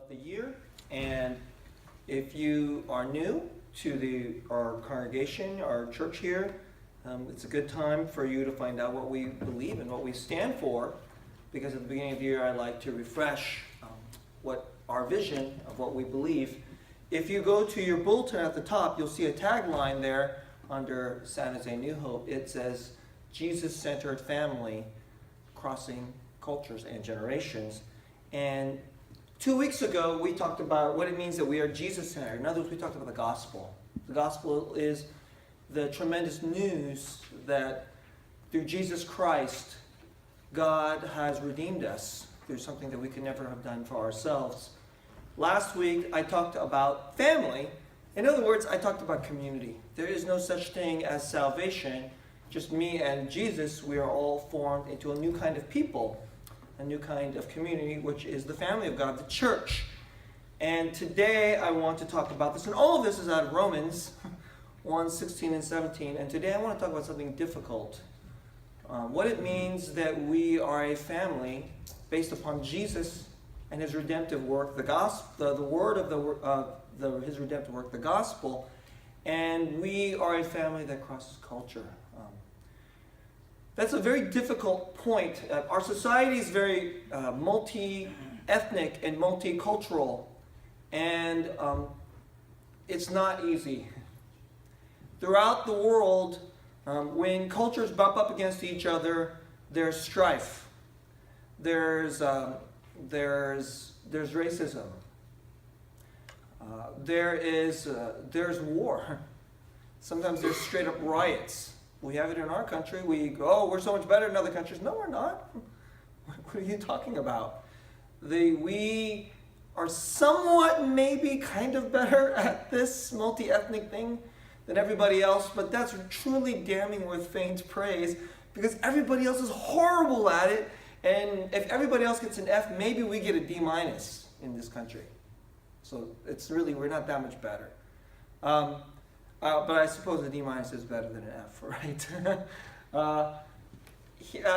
the year, and if you are new to our congregation, our church here, it's a good time for you to find out what we believe and what we stand for, because at the beginning of the year I like to refresh what our vision of what we believe. If you go to your bulletin at the top, you'll see a tagline there under San Jose New Hope. It says, Jesus-centered family, crossing cultures and generations. And 2 weeks ago, we talked about what it means that we are Jesus-centered. In other words, we talked about the gospel. The gospel is the tremendous news that through Jesus Christ, God has redeemed us through something that we could never have done for ourselves. Last week, I talked about family. In other words, I talked about community. There is no such thing as salvation. Just me and Jesus, we are all formed into a new kind of people, a new kind of community, which is the family of God, the church. And today I want to talk about this, and all of this is out of Romans 1, 16 and 17. And today I want to talk about something difficult. What it means that we are a family based upon Jesus and his redemptive work, the gospel, the word of his redemptive work, the gospel, and we are a family that crosses culture. That's a very difficult point. Our society is very multi-ethnic and multicultural, and it's not easy. Throughout the world, when cultures bump up against each other, there's strife. There's racism. There's war. Sometimes there's straight up riots. We have it in our country. We go, oh, we're so much better than other countries. No, we're not. What are you talking about? We are somewhat, maybe, kind of better at this multi-ethnic thing than everybody else, but that's truly damning with faint praise, because everybody else is horrible at it, and if everybody else gets an F, maybe we get a D- in this country. So it's really, we're not that much better. But I suppose a D- is better than an F, right?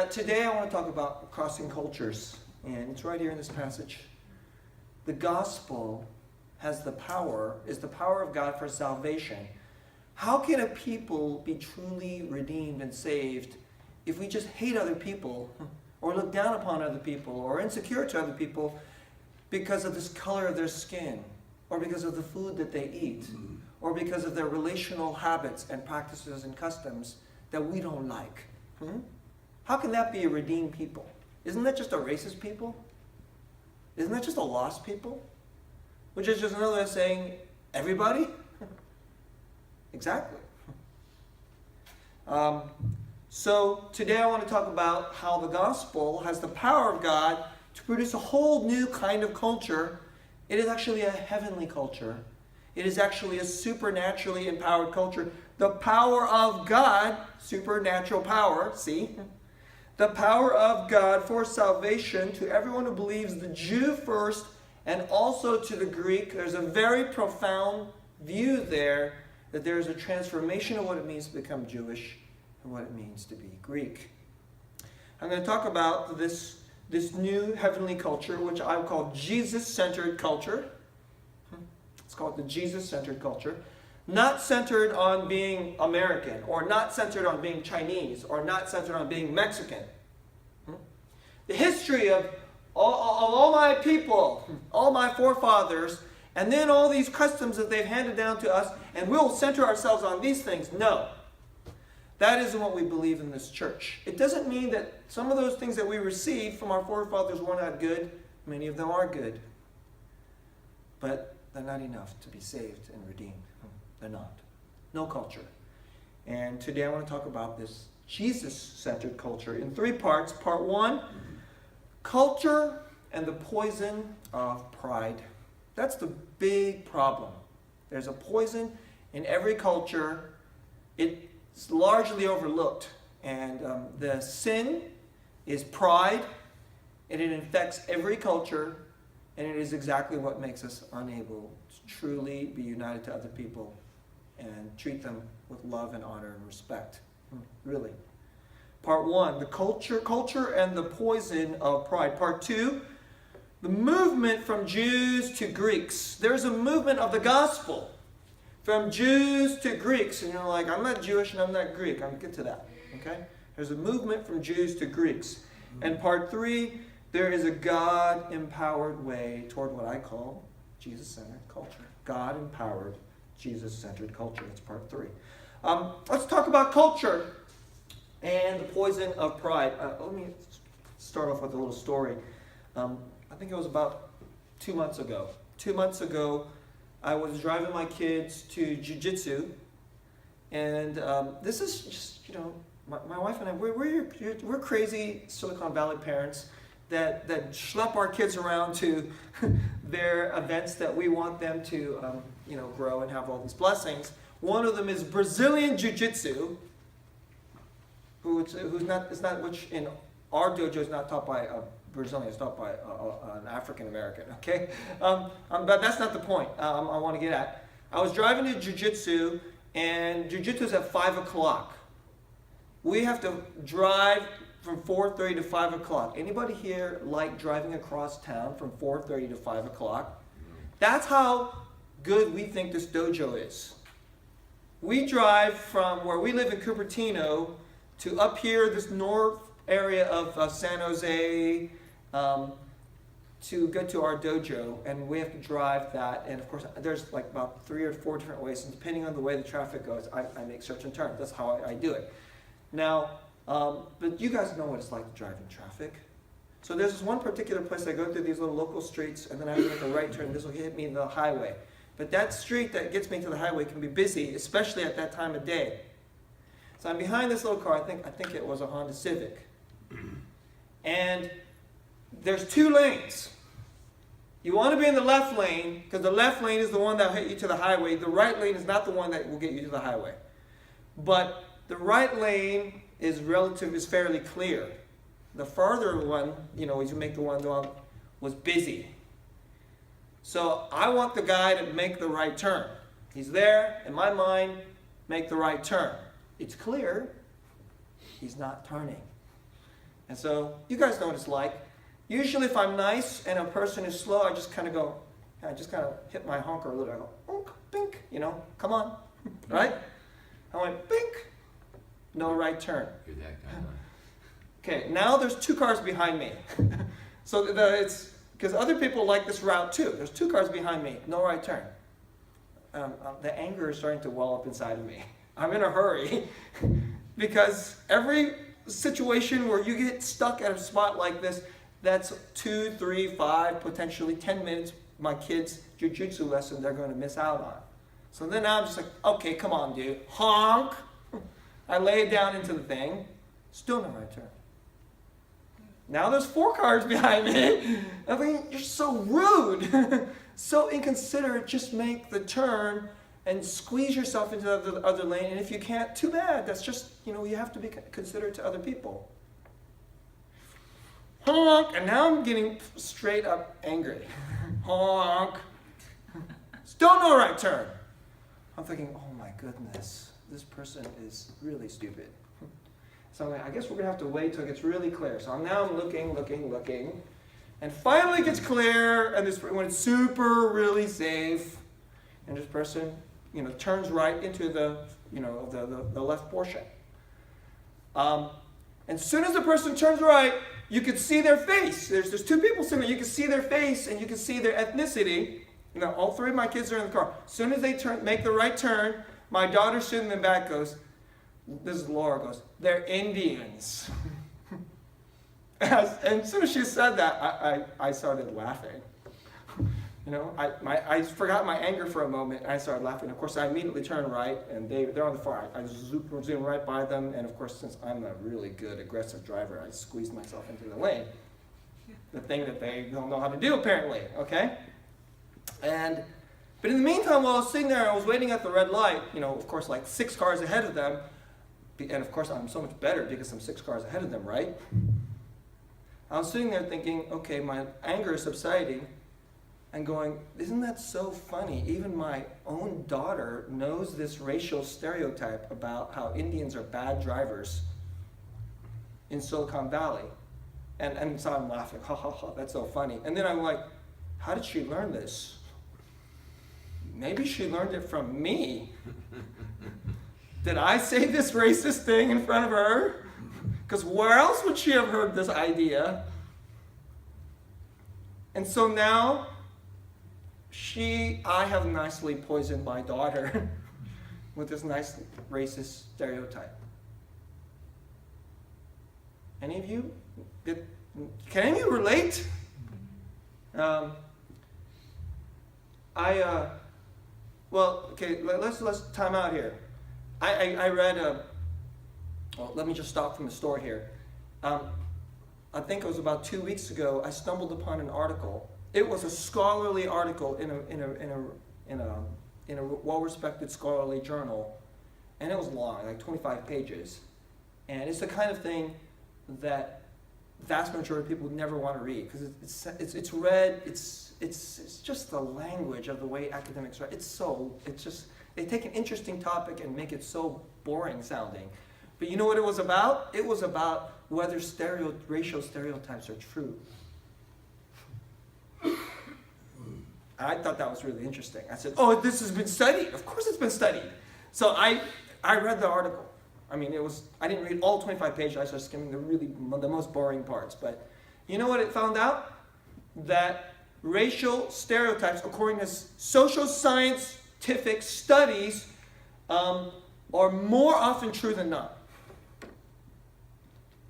Today I want to talk about crossing cultures, and it's right here in this passage. The gospel is the power of God for salvation. How can a people be truly redeemed and saved if we just hate other people, or look down upon other people, or insecure to other people because of this color of their skin, or because of the food that they eat, or because of their relational habits and practices and customs that we don't like? How can that be a redeemed people? Isn't that just a racist people? Isn't that just a lost people? Which is just another way of saying, everybody? Exactly. So today I want to talk about how the gospel has the power of God to produce a whole new kind of culture. It is actually a heavenly culture. It is actually a supernaturally empowered culture. The power of God, supernatural power, see? The power of God for salvation to everyone who believes, the Jew first and also to the Greek. There's a very profound view there that there's a transformation of what it means to become Jewish and what it means to be Greek. I'm going to talk about this new heavenly culture, which I would call Jesus-centered culture. It's called the Jesus-centered culture. Not centered on being American, or not centered on being Chinese, or not centered on being Mexican. The history of all my people, all my forefathers, and then all these customs that they've handed down to us, and we'll center ourselves on these things. No. That isn't what we believe in this church. It doesn't mean that some of those things that we received from our forefathers were not good. Many of them are good. But they're not enough to be saved and redeemed. They're not. No culture. And today I want to talk about this Jesus-centered culture in 3 parts. Part 1, culture and the poison of pride. That's the big problem. There's a poison in every culture. It's largely overlooked. And the sin is pride, and it infects every culture, and it is exactly what makes us unable to truly be united to other people and treat them with love and honor and respect. Really. Part 1, the culture and the poison of pride. Part 2, the movement from Jews to Greeks. There's a movement of the gospel from Jews to Greeks. And you're like, I'm not Jewish and I'm not Greek. I'll get to that. Okay? There's a movement from Jews to Greeks. And part 3, there is a God-empowered way toward what I call Jesus-centered culture. God-empowered, Jesus-centered culture. That's part 3. Let's talk about culture and the poison of pride. Let me start off with a little story. I think it was about 2 months ago. 2 months ago, I was driving my kids to jiu-jitsu. And this is just, my wife and I, we're crazy Silicon Valley parents that schlep our kids around to their events that we want them to, grow and have all these blessings. One of them is Brazilian Jiu-Jitsu, which in our dojo is not taught by a Brazilian, it's taught by an African American. Okay, but that's not the point. I want to get at. I was driving to Jiu-Jitsu, and Jiu-Jitsu is at 5 o'clock. We have to drive from 4:30 to 5 o'clock. Anybody here like driving across town from 4:30 to 5 o'clock? That's how good we think this dojo is. We drive from where we live in Cupertino to up here, this north area of San Jose, to get to our dojo, and we have to drive that. And of course, there's like about 3 or 4 different ways, and depending on the way the traffic goes, I make certain turns. That's how I do it. Now, but you guys know what it's like to drive in traffic. So there's this one particular place I go through these little local streets, and then I have to make a right turn. This will hit me in the highway. But that street that gets me to the highway can be busy, especially at that time of day. So I'm behind this little car. I think it was a Honda Civic. And there's 2 lanes. You want to be in the left lane, because the left lane is the one that will hit you to the highway. The right lane is not the one that will get you to the highway. But the right lane is fairly clear. The farther one, as you make the one going, was busy. So I want the guy to make the right turn. He's there, in my mind, make the right turn. It's clear, he's not turning. And so you guys know what it's like. Usually if I'm nice and a person is slow, I just kind of hit my honker a little. I go, honk, bink, come on, right? I went, bink, no right turn. You're that guy. Okay, now there's 2 cars behind me. So it's because other people like this route too. There's 2 cars behind me, no right turn. The anger is starting to well up inside of me. I'm in a hurry because every situation where you get stuck at a spot like this, that's 2, 3, 5, potentially 10 minutes my kids' jiu-jitsu lesson they're going to miss out on. So then I'm just like, okay, come on, dude. Honk. I lay it down into the thing. Still no right turn. Now there's 4 cars behind me. I mean, you're so rude. So inconsiderate. Just make the turn and squeeze yourself into the other lane. And if you can't, too bad. That's just, you have to be considerate to other people. Honk. And now I'm getting straight up angry. Honk. Still no right turn. I'm thinking, oh my goodness, this person is really stupid. So I'm like, I guess we're going to have to wait till it gets really clear. So now I'm looking. And finally it gets clear, and when it's super, really safe, and this person, turns right into the left portion. And as soon as the person turns right, you can see their face. There's 2 people sitting there. You can see their face, and you can see their ethnicity. All 3 of my kids are in the car. As soon as they make the right turn, my daughter sitting in the back goes, this is Laura, goes, they're Indians. And as soon as she said that, I started laughing. I forgot my anger for a moment, and I started laughing. Of course, I immediately turned right, and they're on the far. I zoomed right by them, and of course, since I'm a really good, aggressive driver, I squeezed myself into the lane. The thing that they don't know how to do, apparently, okay? But in the meantime, while I was sitting there, I was waiting at the red light, of course, like 6 cars ahead of them, and of course, I'm so much better because I'm 6 cars ahead of them, right? I was sitting there thinking, okay, my anger is subsiding, and going, isn't that so funny? Even my own daughter knows this racial stereotype about how Indians are bad drivers in Silicon Valley. And so I'm laughing, ha ha ha, that's so funny. And then I'm like, how did she learn this? Maybe she learned it from me. Did I say this racist thing in front of her? Because where else would she have heard this idea? And so now, I have nicely poisoned my daughter with this nice racist stereotype. Any of you? Can any of you relate? Well, okay, let's time out here. I read well, let me just stop from the story here. I think it was about 2 weeks ago, I stumbled upon an article. It was a scholarly article in a well-respected scholarly journal, and it was long, like 25 pages. And it's the kind of thing that vast majority of people would never want to read, because it's read, it's just the language of the way academics write. They take an interesting topic and make it so boring sounding. But you know what it was about? It was about whether racial stereotypes are true. I thought that was really interesting. I said, oh, this has been studied. Of course it's been studied. So I read the article. I mean, I didn't read all 25 pages. I started skimming the most boring parts. But you know what it found out? That racial stereotypes, according to social scientific studies, are more often true than not.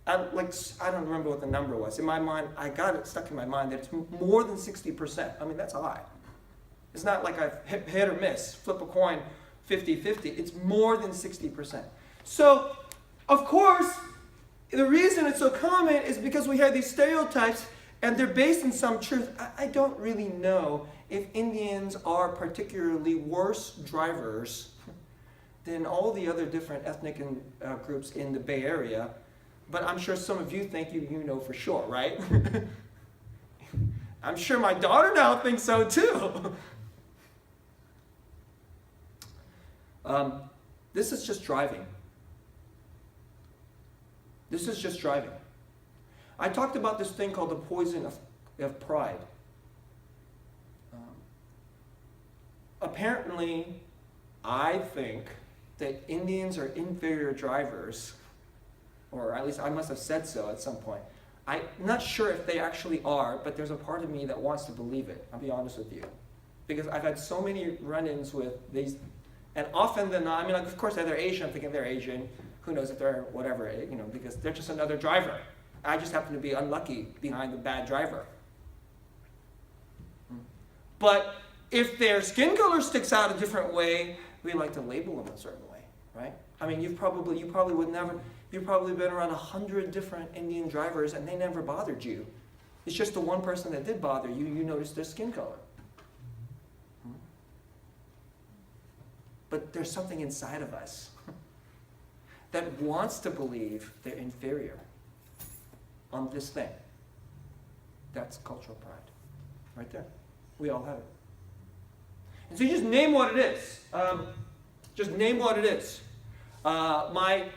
I don't remember what the number was. In my mind, I got it stuck in my mind that it's more than 60%. I mean, that's high. It's not like I've hit or miss, flip a coin 50-50. It's more than 60%. So, of course, the reason it's so common is because we have these stereotypes and they're based in some truth. I don't really know if Indians are particularly worse drivers than all the other different ethnic groups in the Bay Area, but I'm sure some of you think you know for sure, right? I'm sure my daughter now thinks so too. This is just driving. This is just driving. I talked about this thing called the poison of pride. Apparently, I think that Indians are inferior drivers, or at least I must have said so at some point. I'm not sure if they actually are, but there's a part of me that wants to believe it, I'll be honest with you. Because I've had so many run-ins with these, and often than not, I mean, like, of course, if they're Asian, I'm thinking they're Asian. Who knows if they're whatever, because they're just another driver. I just happen to be unlucky behind the bad driver. But if their skin color sticks out a different way, we like to label them a certain way, right? I mean, you've probably been around 100 different Indian drivers and they never bothered you. It's just the one person that did bother you, you noticed their skin color. But there's something inside of us that wants to believe they're inferior on this thing. That's cultural pride, right there. We all have it. And so you just name what it is. Just name what it is. My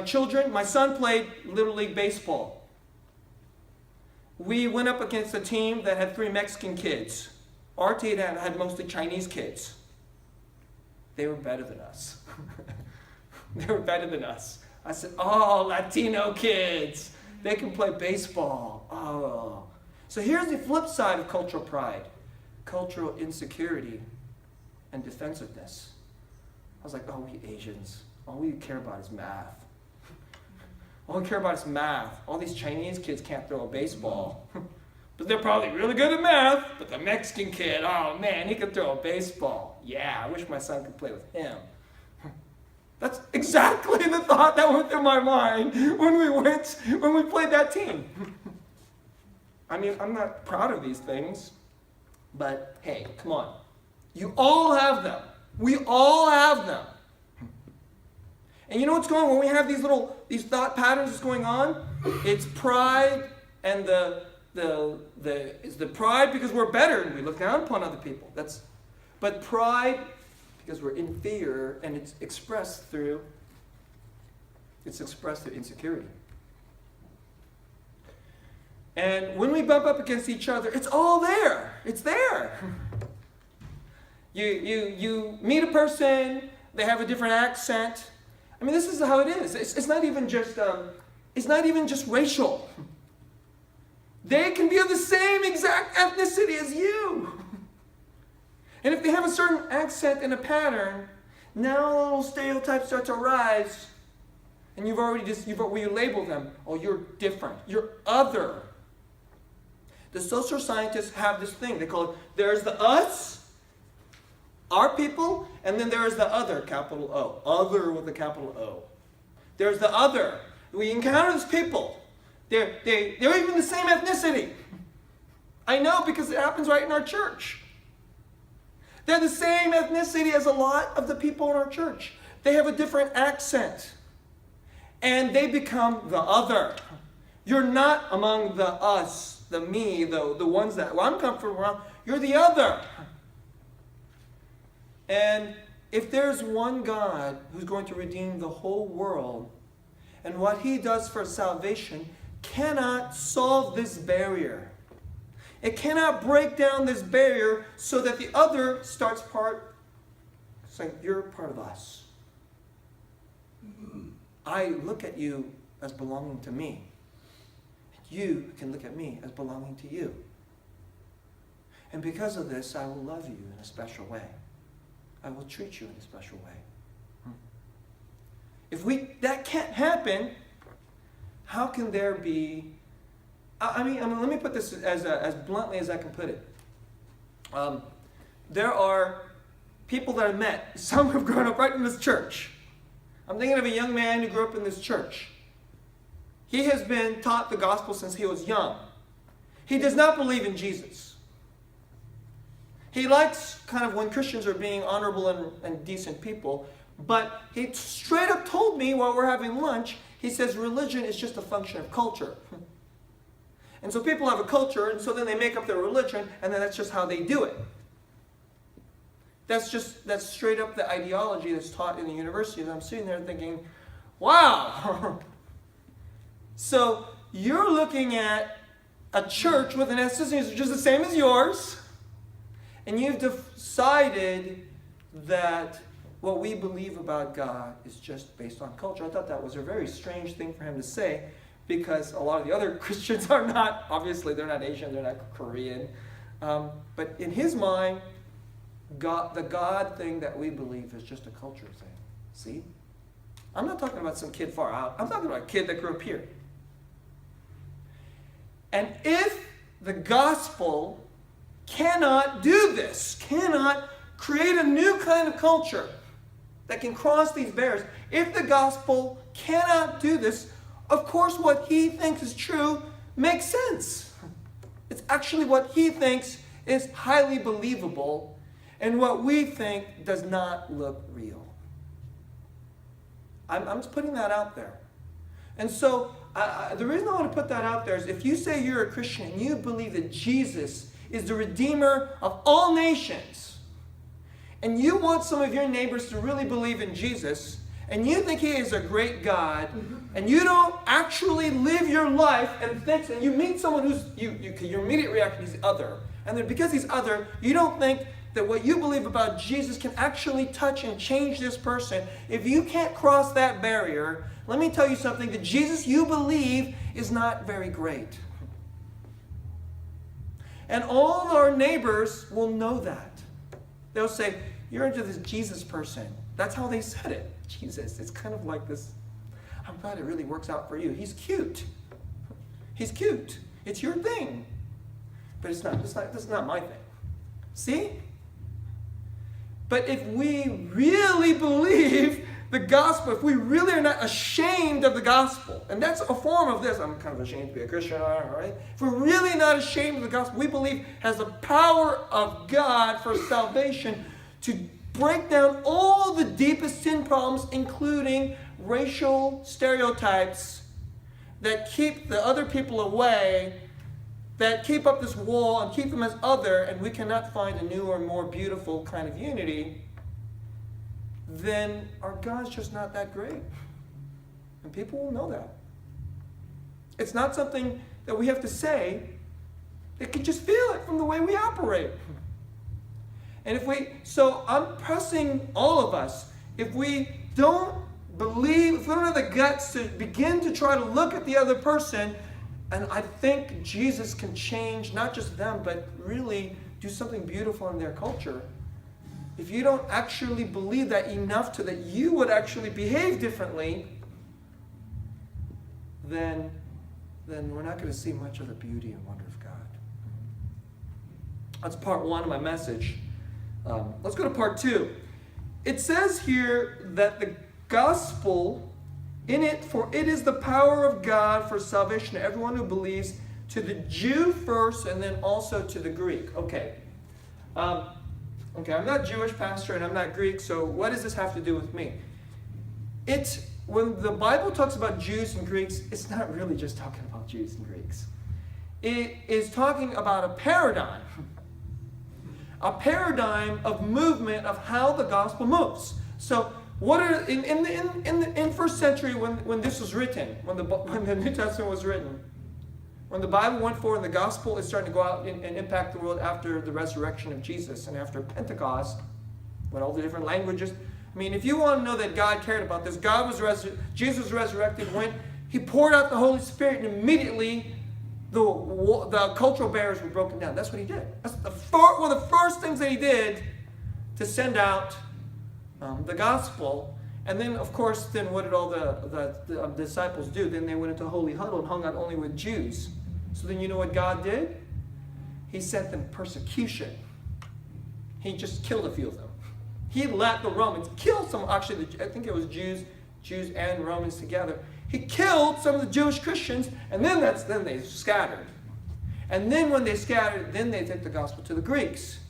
children, my son played Little League Baseball. We went up against a team that had 3 Mexican kids. Our team had mostly Chinese kids. They were better than us. They were better than us. I said, oh, Latino kids. They can play baseball. Oh. So here's the flip side of cultural pride. Cultural insecurity and defensiveness. I was like, oh, we Asians. All we care about is math. All we care about is math. All these Chinese kids can't throw a baseball. But they're probably really good at math. But the Mexican kid, oh man, he can throw a baseball. Yeah, I wish my son could play with him. That's exactly the thought that went through my mind when we played that team. I mean, I'm not proud of these things, but hey, come on. You all have them. We all have them. And you know what's going on? When we have these thought patterns that's going on, it's pride, and it's the pride because we're better and we look down upon other people. But pride because we're inferior, and it's expressed through insecurity. And when we bump up against each other, it's all there. It's there. You meet a person, they have a different accent. I mean, this is how it is. It's not even just racial. They can be of the same exact ethnicity as you. And if they have a certain accent and a pattern, now little stereotypes start to rise. And you label them. Oh, you're different. You're other. The social scientists have this thing. They call it, there's the us, our people, and then there's the other, capital O. Other with a capital O. There's the other. We encounter these people. They're even the same ethnicity. I know because it happens right in our church. They're the same ethnicity as a lot of the people in our church. They have a different accent. And they become the other. You're not among the us, the me, the ones that I'm comfortable around. You're the other. And if there's one God who's going to redeem the whole world, and what he does for salvation cannot solve this barrier. It cannot break down this barrier so that the other starts saying, you're part of us. I look at you as belonging to me. You can look at me as belonging to you. And because of this, I will love you in a special way. I will treat you in a special way. If that can't happen, how can there be... I mean, let me put this as bluntly as I can put it. There are people that I met, some have grown up right in this church. I'm thinking of a young man who grew up in this church. He has been taught the gospel since he was young. He does not believe in Jesus. He likes kind of when Christians are being honorable and decent people, but he straight up told me while we're having lunch, he says religion is just a function of culture. And so people have a culture, and so then they make up their religion, and then that's just how they do it. That's straight up the ideology that's taught in the university. And I'm sitting there thinking, wow. So you're looking at a church with an ethnicity just the same as yours, and you've decided that what we believe about God is just based on culture. I thought that was a very strange thing for him to say, because a lot of the other Christians are not, obviously they're not Asian, they're not Korean. But in his mind, the God thing that we believe is just a culture thing. See? I'm not talking about some kid far out. I'm talking about a kid that grew up here. And if the gospel cannot do this, cannot create a new kind of culture that can cross these barriers, if the gospel cannot do this, of course what he thinks is true makes sense. It's actually what he thinks is highly believable, and what we think does not look real. I'm just putting that out there. And so the reason I want to put that out there is if you say you're a Christian and you believe that Jesus is the Redeemer of all nations, and you want some of your neighbors to really believe in Jesus, and you think he is a great God, and you don't actually live your life and think, and you meet someone who's, your immediate reaction is other, and then because he's other, you don't think that what you believe about Jesus can actually touch and change this person. If you can't cross that barrier, let me tell you something, the Jesus you believe is not very great. And all our neighbors will know that. They'll say, you're into this Jesus person. That's how they said it. Jesus, it's kind of like this. I'm glad it really works out for you. He's cute. He's cute. It's your thing. But it's not my thing. See? But if we really believe the gospel, if we really are not ashamed of the gospel, and that's a form of this, I'm kind of ashamed to be a Christian, all right? If we're really not ashamed of the gospel, we believe has the power of God for salvation to break down all the deepest sin problems, including racial stereotypes that keep the other people away, that keep up this wall and keep them as other, and we cannot find a new or more beautiful kind of unity, then our God's just not that great. And people will know that. It's not something that we have to say. They can just feel it from the way we operate. And so I'm pressing all of us, if we don't believe, if we don't have the guts to begin to try to look at the other person, and I think Jesus can change not just them, but really do something beautiful in their culture. If you don't actually believe that enough to that you would actually behave differently, then we're not going to see much of the beauty and wonder of God. That's part one of my message. Let's go to part two. It says here that the gospel, for it is the power of God for salvation to everyone who believes, to the Jew first and then also to the Greek. Okay. I'm not Jewish, pastor, and I'm not Greek, so what does this have to do with me? When the Bible talks about Jews and Greeks, it's not really just talking about Jews and Greeks. It is talking about a paradigm of movement of how the gospel moves. So, in first century when this was written, when the New Testament was written, when the Bible went forward and the gospel is starting to go out and impact the world after the resurrection of Jesus and after Pentecost, when all the different languages. I mean, if you want to know that God cared about this, Jesus was resurrected when He poured out the Holy Spirit, and immediately the cultural barriers were broken down. That's what He did. That's one of the first things that He did to send out the gospel. And then, of course, what did all the disciples do? Then they went into a holy huddle and hung out only with Jews. So then you know what God did? He sent them persecution. He just killed a few of them. He let the Romans kill some, actually, I think it was Jews and Romans together. He killed some of the Jewish Christians, and then they scattered. And then when they scattered, then they took the gospel to the Greeks.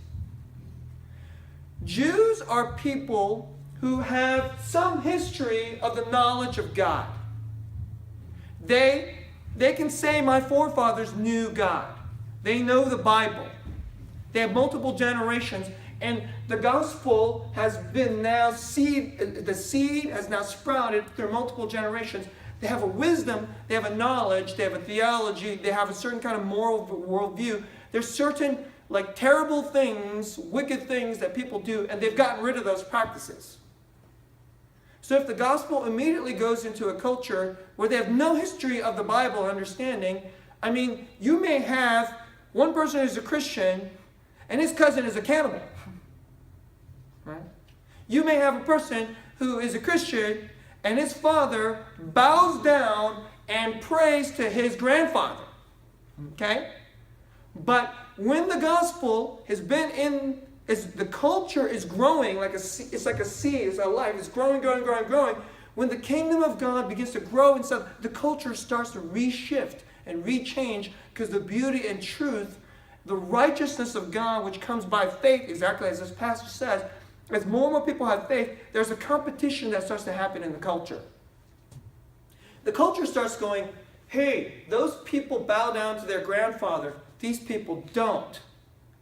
Jews are people who have some history of the knowledge of God. They can say, my forefathers knew God. They know the Bible. They have multiple generations. And the gospel has been now the seed has now sprouted through multiple generations. They have a wisdom, they have a knowledge, they have a theology, they have a certain kind of moral worldview. There's certain terrible things, wicked things that people do, and they've gotten rid of those practices. So if the gospel immediately goes into a culture where they have no history of the Bible understanding, I mean, you may have one person who's a Christian and his cousin is a cannibal. Right? You may have a person who is a Christian and his father bows down and prays to his grandfather. Okay? But when the gospel has been the culture is growing it's like a seed, it's a life, it's growing. When the kingdom of God begins to grow and stuff, the culture starts to reshift and rechange because the beauty and truth, the righteousness of God, which comes by faith, exactly as this passage says, as more and more people have faith, there's a competition that starts to happen in the culture. The culture starts going, hey, those people bow down to their grandfather. These people don't.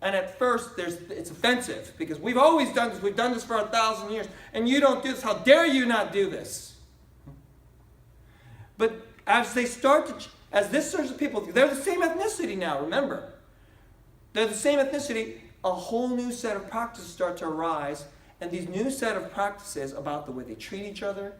And at first, it's offensive because we've always done this. We've done this for 1,000 years. And you don't do this. How dare you not do this? But as this sorts of people, they're the same ethnicity now, remember. They're the same ethnicity. A whole new set of practices start to arise. And these new set of practices about the way they treat each other,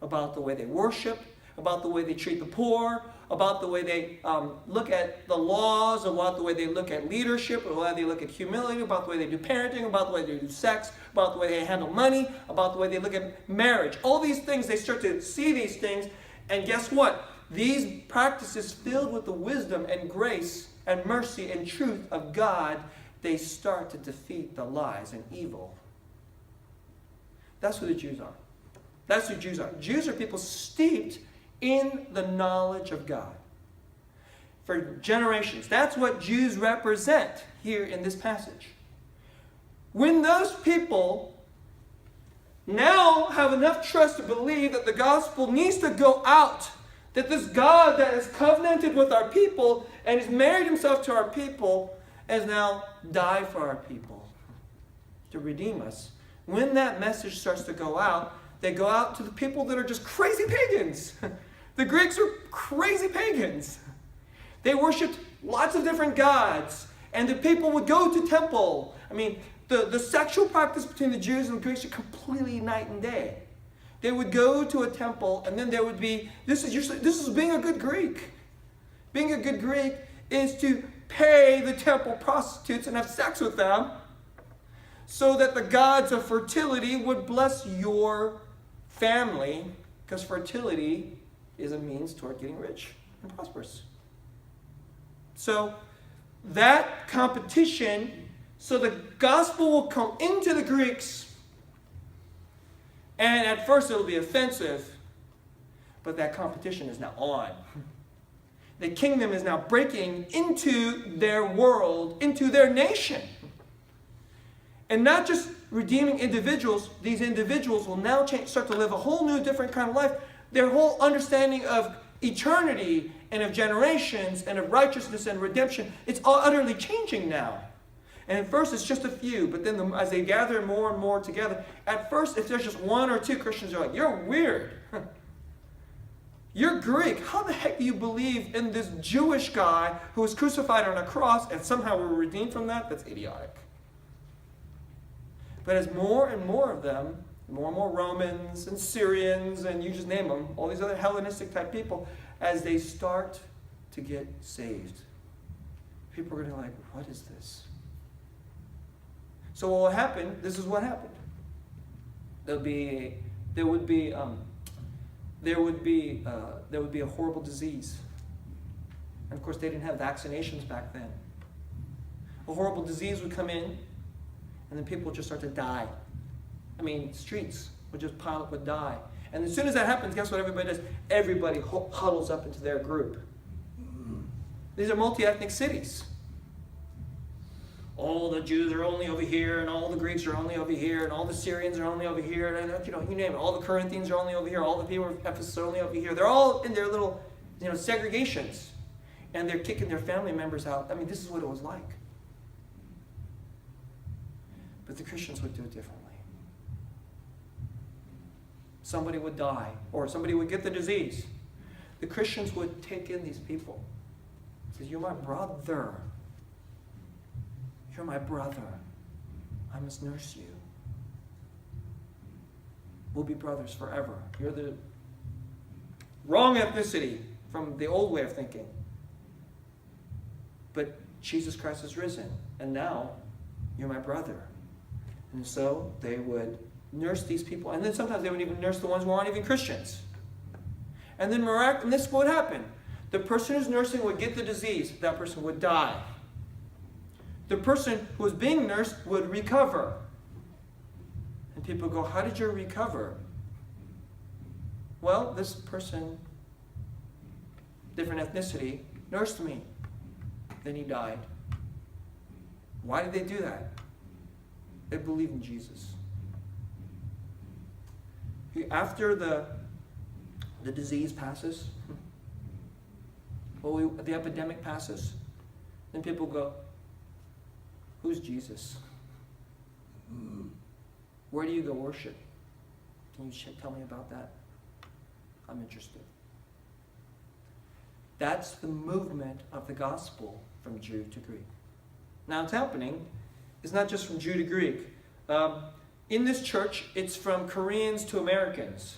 about the way they worship, about the way they treat the poor, about the way they look at the laws, about the way they look at leadership, about the way they look at humility, about the way they do parenting, about the way they do sex, about the way they handle money, about the way they look at marriage. All these things, they start to see these things, and guess what? These practices filled with the wisdom and grace and mercy and truth of God, they start to defeat the lies and evil. That's who the Jews are. That's who Jews are. Jews are people steeped in the knowledge of God for generations. That's what Jews represent here in this passage. When those people now have enough trust to believe that the gospel needs to go out, that this God that has covenanted with our people and has married himself to our people has now died for our people to redeem us. When that message starts to go out, they go out to the people that are just crazy pagans. The Greeks are crazy pagans. They worshipped lots of different gods. And the people would go to temple. I mean, the sexual practice between the Jews and the Greeks are completely night and day. They would go to a temple, and then there would be, this is being a good Greek. Being a good Greek is to pay the temple prostitutes and have sex with them so that the gods of fertility would bless your family, because fertility is a means toward getting rich and prosperous. So that competition, so the gospel will come into the Greeks, and at first it'll be offensive, but that competition is now on. The kingdom is now breaking into their world, into their nation. And not just redeeming individuals, these individuals will now start to live a whole new different kind of life. Their whole understanding of eternity and of generations and of righteousness and redemption, it's all utterly changing now. And at first it's just a few, but then as they gather more and more together, at first if there's just one or two Christians, they're like, you're weird. You're Greek. How the heck do you believe in this Jewish guy who was crucified on a cross and somehow we're redeemed from that? That's idiotic. But as more and more of them, more and more Romans and Syrians and you just name them, all these other Hellenistic type people, as they start to get saved, people are going to be like, what is this? So what will happen, this is what happened. There would be a horrible disease. And of course they didn't have vaccinations back then. A horrible disease would come in, and then people would just start to die. I mean, streets would just pile up, would die. And as soon as that happens, guess what everybody does? Everybody huddles up into their group. These are multi-ethnic cities. All the Jews are only over here, and all the Greeks are only over here, and all the Syrians are only over here, and you name it. All the Corinthians are only over here. All the people of Ephesus are only over here. They're all in their little, segregations, and they're kicking their family members out. I mean, this is what it was like. But the Christians would do it differently. Somebody would die, or somebody would get the disease. The Christians would take in these people. Say, you're my brother. You're my brother. I must nurse you. We'll be brothers forever. You're the wrong ethnicity from the old way of thinking. But Jesus Christ is risen, and now you're my brother. And so they would nurse these people, and then sometimes they would even nurse the ones who aren't even Christians. And then and this would happen. The person who's nursing would get the disease. That person would die. The person who was being nursed would recover. And people go, how did you recover? Well, this person, different ethnicity, nursed me. Then he died. Why did they do that? They believed in Jesus. After the disease passes, the epidemic passes, then people go, who's Jesus? Where do you go worship? Can you tell me about that? I'm interested. That's the movement of the gospel from Jew to Greek. Now it's happening. It's not just from Jew to Greek. In this church, it's from Koreans to Americans.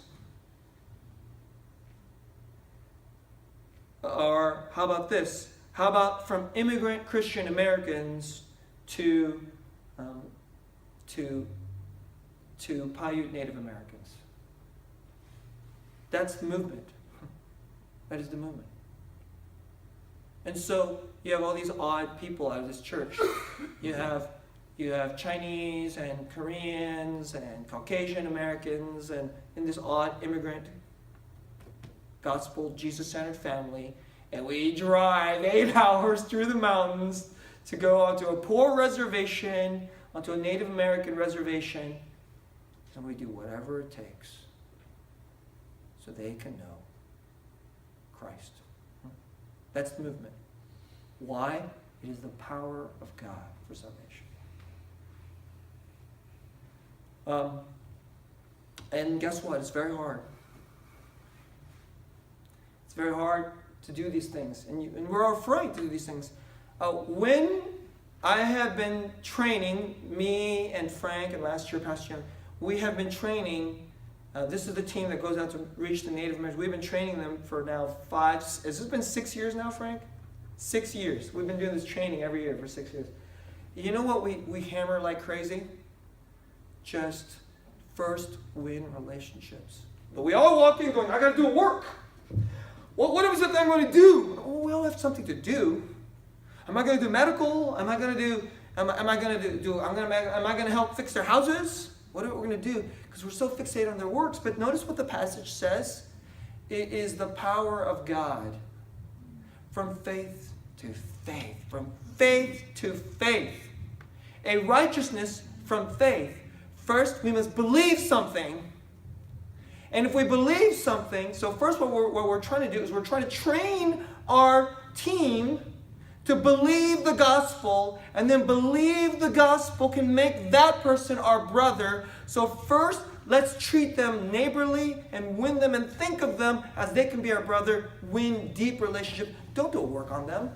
Or how about this? How about from immigrant Christian Americans to Paiute Native Americans? That's the movement. That is the movement. And so you have all these odd people out of this church. You have Chinese and Koreans and Caucasian Americans and in this odd immigrant gospel Jesus-centered family, and we drive 8 hours through the mountains to go onto a poor reservation, onto a Native American reservation, and we do whatever it takes so they can know Christ. That's the movement. Why? It is the power of God for salvation. And guess what? It's very hard. It's very hard to do these things, and we're afraid to do these things. When I have been training, me and Frank, and last year Pastor Young, we have been training. This is the team that goes out to reach the Native Americans. We've been training them for now has this been 6 years now, Frank? 6 years. We've been doing this training every year for 6 years. You know what we hammer like crazy? Just first win relationships. But we all walk in going, I got to do work. Well, what is it that I'm going to do? Well, we all have something to do. Am I going to do medical? Am I going to help fix their houses? What are we going to do? Because we're so fixated on their works. But notice what the passage says. It is the power of God from faith to faith. From faith to faith. A righteousness from faith. First, we must believe something. And if we believe something, so first what we're trying to do is we're trying to train our team to believe the gospel, and then believe the gospel can make that person our brother. So first, let's treat them neighborly and win them and think of them as they can be our brother, win deep relationship. Don't do a work on them.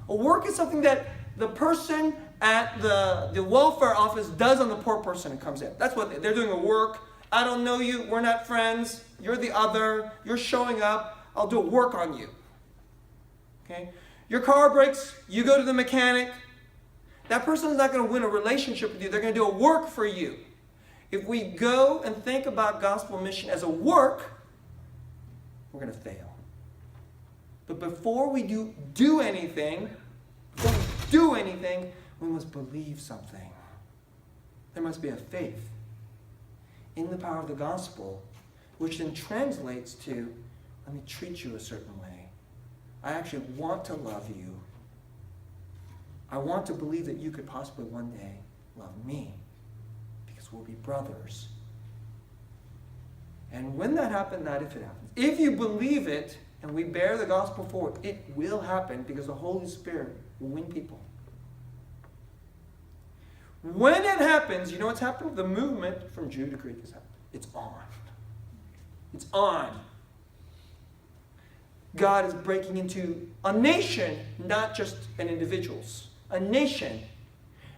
A work is something that the person at the welfare office does on the poor person who comes in. That's what they're doing, a work. I don't know you, we're not friends, you're the other, you're showing up, I'll do a work on you. Okay? Your car breaks, you go to the mechanic. That person is not going to win a relationship with you. They're going to do a work for you. If we go and think about gospel mission as a work, we're going to fail. But before we do anything, we must believe something. There must be a faith in the power of the gospel, which then translates to, let me treat you a certain way. I actually want to love you. I want to believe that you could possibly one day love me, because we'll be brothers. And when that happens, not if it happens. If you believe it and we bear the gospel forward, it will happen because the Holy Spirit will win people. When it happens, you know what's happened? The movement from Jew to Greek has happened. It's on. It's on. God is breaking into a nation, not just an individual's. A nation.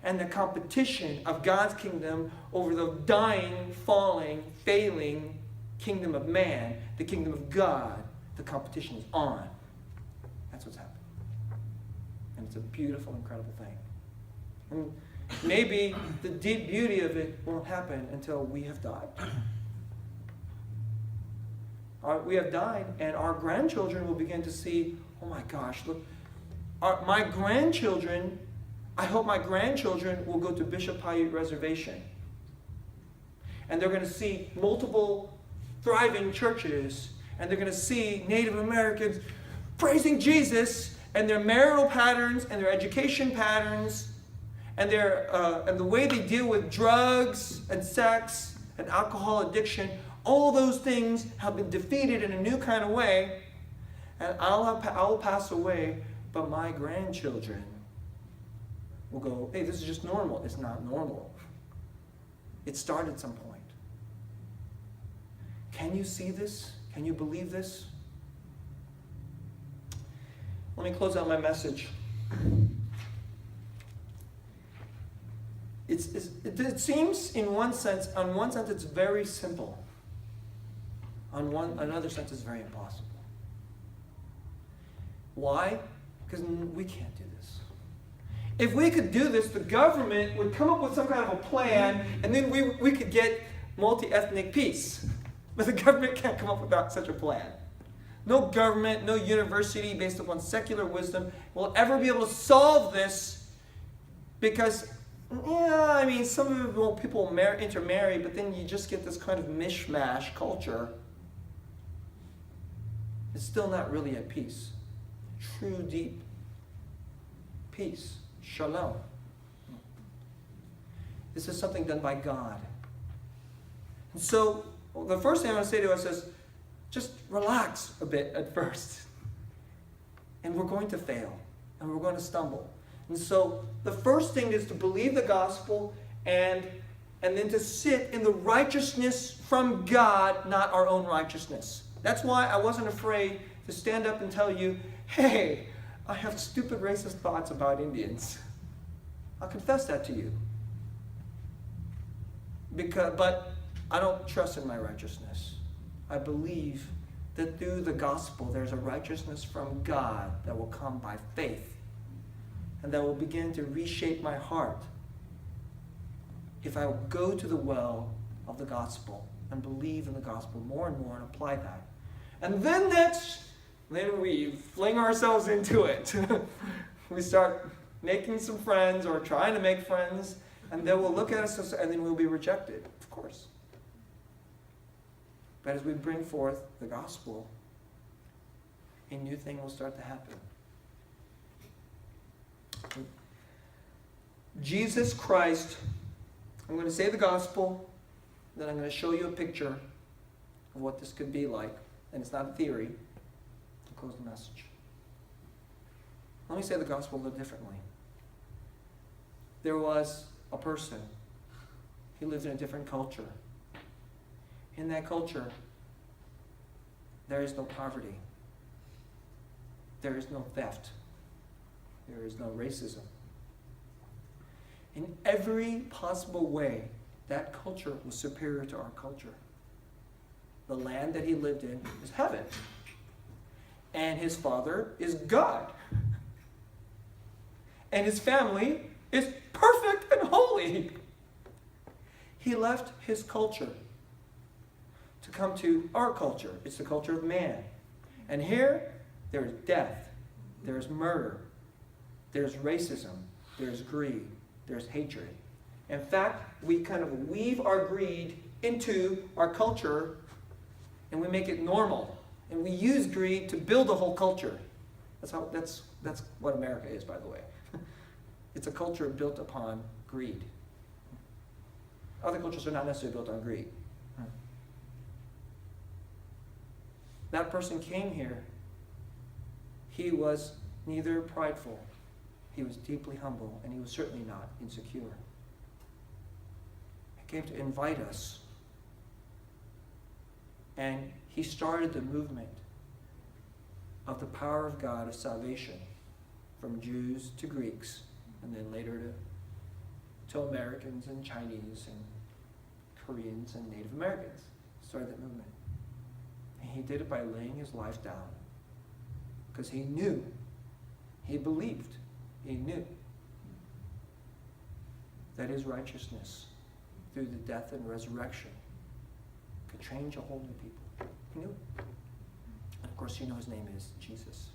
And the competition of God's kingdom over the dying, falling, failing kingdom of man, the kingdom of God, the competition is on. That's what's happening. And it's a beautiful, incredible thing. And maybe the deep beauty of it won't happen until we have died. We have died, and our grandchildren will begin to see, oh my gosh, look, my grandchildren, I hope my grandchildren will go to Bishop Paiute Reservation. And they're going to see multiple thriving churches, and they're going to see Native Americans praising Jesus, and their marital patterns, and their education patterns, and and the way they deal with drugs and sex and alcohol addiction. All those things have been defeated in a new kind of way, and I'll pass away, but my grandchildren will go, hey, this is just normal. It's not normal. It started at some point. Can you see this? Can you believe this? Let me close out my message. It seems on one sense it's very simple. On another sense, it's very impossible. Why? Because we can't do this. If we could do this, the government would come up with some kind of a plan, and then we could get multi-ethnic peace. But the government can't come up with such a plan. No government, no university based upon secular wisdom will ever be able to solve this, because, some people intermarry, but then you just get this kind of mishmash culture. It's still not really at peace. True, deep peace. Shalom. This is something done by God. And so, the first thing I want to say to us is, just relax a bit at first. And we're going to fail. And we're going to stumble. And so, the first thing is to believe the gospel and then to sit in the righteousness from God, not our own righteousness. That's why I wasn't afraid to stand up and tell you, hey, I have stupid racist thoughts about Indians. I'll confess that to you. But I don't trust in my righteousness. I believe that through the gospel there's a righteousness from God that will come by faith and that will begin to reshape my heart if I go to the well of the gospel and believe in the gospel more and more and apply that. And then then we fling ourselves into it. We start making some friends or trying to make friends, and they will look at us and then we'll be rejected, of course. But as we bring forth the gospel, a new thing will start to happen. Jesus Christ, I'm going to say the gospel, then I'm going to show you a picture of what this could be like. And it's not a theory. I'll close the message. Let me say the gospel a little differently. There was a person. He lived in a different culture. In that culture, there is no poverty. There is no theft. There is no racism. In every possible way, that culture was superior to our culture. The land that he lived in is heaven. And his father is God. And his family is perfect and holy. He left his culture to come to our culture. It's the culture of man. And here, there is death. There's murder. There's racism. There's greed. There's hatred. In fact, we kind of weave our greed into our culture and we make it normal. And we use greed to build a whole culture. That's what America is, by the way. It's a culture built upon greed. Other cultures are not necessarily built on greed. That person came here. He was neither prideful, he was deeply humble, and he was certainly not insecure. He came to invite us. And he started the movement of the power of God of salvation from Jews to Greeks, and then later to Americans and Chinese and Koreans and Native Americans. He started that movement. And he did it by laying his life down. Because he knew, he believed, he knew that his righteousness through the death and resurrection could change a whole new people. He knew it. And of course, you know his name is Jesus.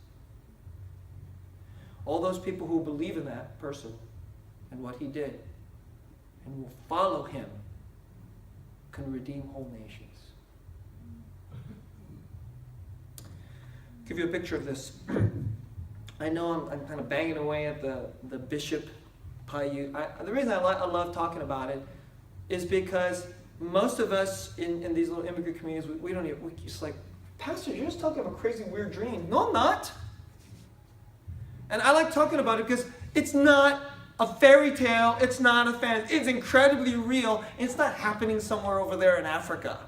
All those people who believe in that person and what he did and will follow him can redeem whole nations. Give you a picture of this. I know I'm kind of banging away at the Bishop Paiute. The reason I love talking about it is because most of us in these little immigrant communities, we don't even, we're just like, Pastor, you're just talking about a crazy, weird dream. No, I'm not. And I like talking about it because it's not a fairy tale. It's not a fantasy. It's incredibly real. And it's not happening somewhere over there in Africa.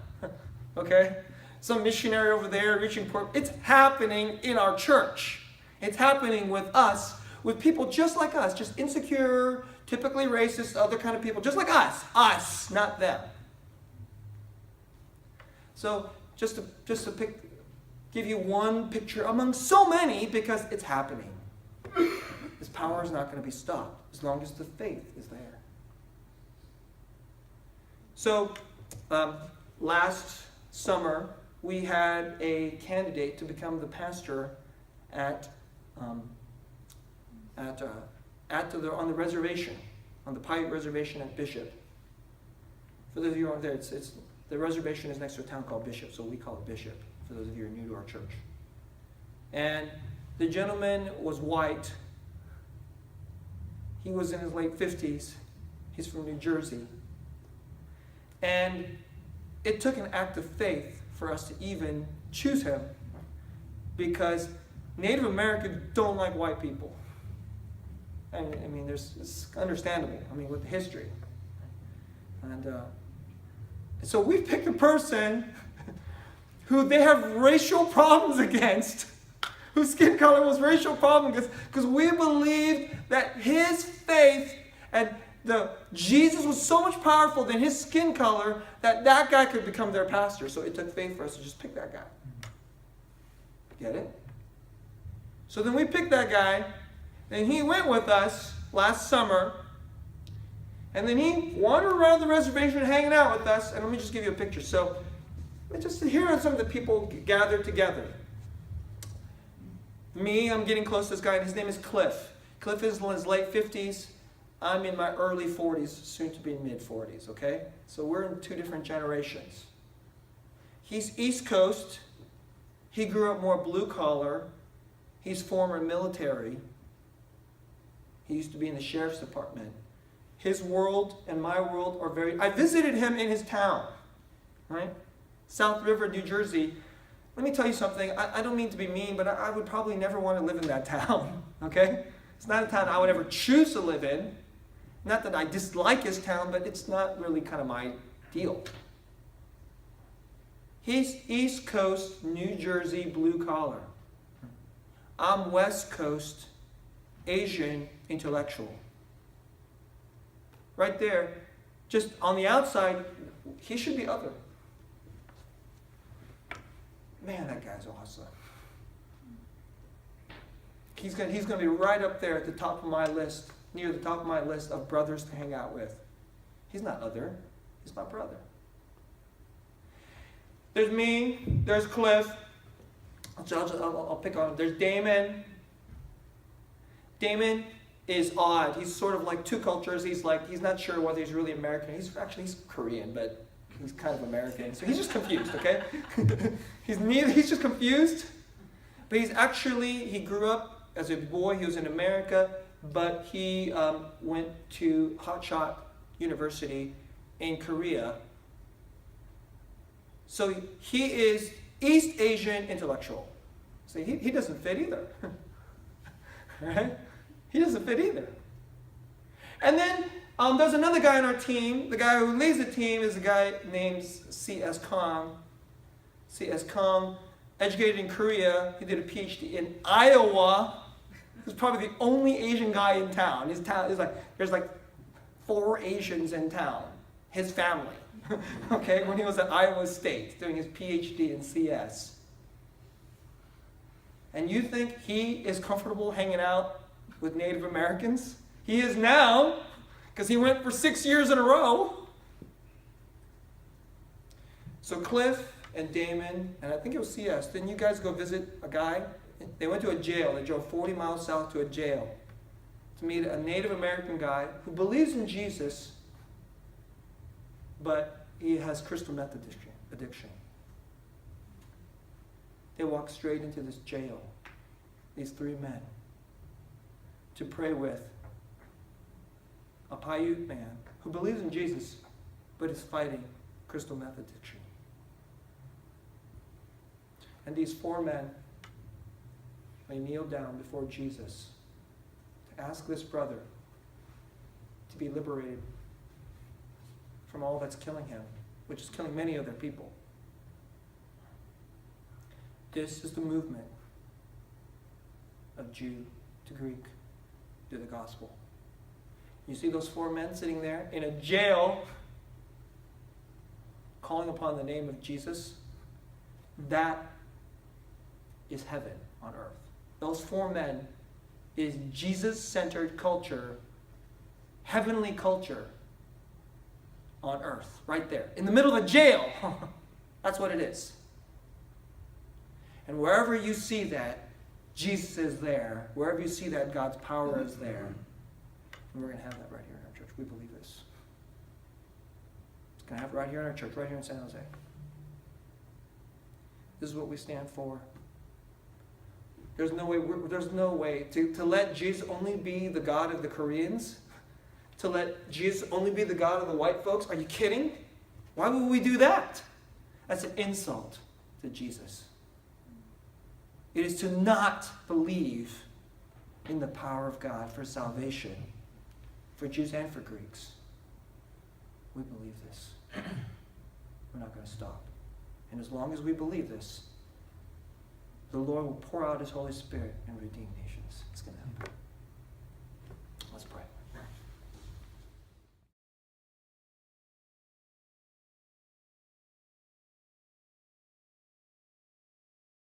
Okay? Some missionary over there reaching poor. It's happening in our church. It's happening with us, with people just like us, just insecure, typically racist, other kind of people, just like us. Us, not them. So just to give you one picture among so many, because it's happening. This power is not going to be stopped as long as the faith is there. So last summer, we had a candidate to become the pastor on the reservation, on the Paiute reservation at Bishop. For those of you who aren't there, the reservation is next to a town called Bishop, so we call it Bishop, for those of you who are new to our church. And the gentleman was white. He was in his late 50s. He's from New Jersey. And it took an act of faith for us to even choose him, because Native Americans don't like white people. I mean, it's understandable. I mean, with the history. And so we picked a person who they have racial problems against, whose skin color was racial problem against, because we believed that his faith and Jesus was so much powerful than his skin color that that guy could become their pastor. So it took faith for us to just pick that guy. Get it? So then we picked that guy, and he went with us last summer, and then he wandered around the reservation hanging out with us, and let me just give you a picture. So just here are some of the people gathered together. Me, I'm getting close to this guy, and his name is Cliff. Cliff is in his late 50s. I'm in my early 40s, soon to be mid-40s, okay? So we're in two different generations. He's East Coast. He grew up more blue-collar. He's former military. He used to be in the sheriff's department. His world and my world are very... I visited him in his town, right? South River, New Jersey. Let me tell you something. I don't mean to be mean, but I would probably never want to live in that town, okay? It's not a town I would ever choose to live in. Not that I dislike his town, but it's not really kind of my deal. He's East Coast, New Jersey, blue collar. I'm West Coast, Asian, intellectual. Right there, just on the outside, he should be other. Man, that guy's awesome. He's going to be right up there at the top of my list, near the top of my list of brothers to hang out with. He's not other. He's my brother. There's me. There's Cliff. I'll pick on him. There's Damon. Damon is odd. He's sort of like two cultures. He's not sure whether he's really American. He's Korean, but he's kind of American. So he's just confused, okay? He's just confused. But he grew up as a boy. He was in America, but he went to Hotshot University in Korea. So he is East Asian intellectual. So he doesn't fit either. Right? He doesn't fit either. And then there's another guy on our team. The guy who leads the team is a guy named C.S. Kong. C.S. Kong, educated in Korea. He did a PhD in Iowa. He's probably the only Asian guy in town. His town is there's 4 Asians in town. His family. Okay, when he was at Iowa State doing his PhD in CS. And you think he is comfortable hanging out with Native Americans? He is now, because he went for 6 years in a row. So Cliff and Damon, and I think it was CS, didn't you guys go visit a guy? They went to a jail. They drove 40 miles south to a jail to meet a Native American guy who believes in Jesus, but he has crystal meth addiction. They walked straight into this jail, these 3 men, to pray with a Paiute man who believes in Jesus, but is fighting crystal meth addiction. And these 4 men, they kneel down before Jesus to ask this brother to be liberated from all that's killing him, which is killing many other people. This is the movement of Jew to Greek to the gospel. You see those 4 men sitting there in a jail calling upon the name of Jesus? That is heaven on earth. Those 4 men is Jesus-centered culture, heavenly culture on earth, right there. In the middle of a jail. That's what it is. And wherever you see that, Jesus is there. Wherever you see that, God's power is there. And we're going to have that right here in our church. We believe this. It's going to have it right here in our church, right here in San Jose. This is what we stand for. There's no way to let Jesus only be the God of the Koreans, to let Jesus only be the God of the white folks. Are you kidding? Why would we do that? That's an insult to Jesus. It is to not believe in the power of God for salvation, for Jews and for Greeks. We believe this. We're not going to stop. And as long as we believe this, the Lord will pour out His Holy Spirit and redeem nations. It's going to happen.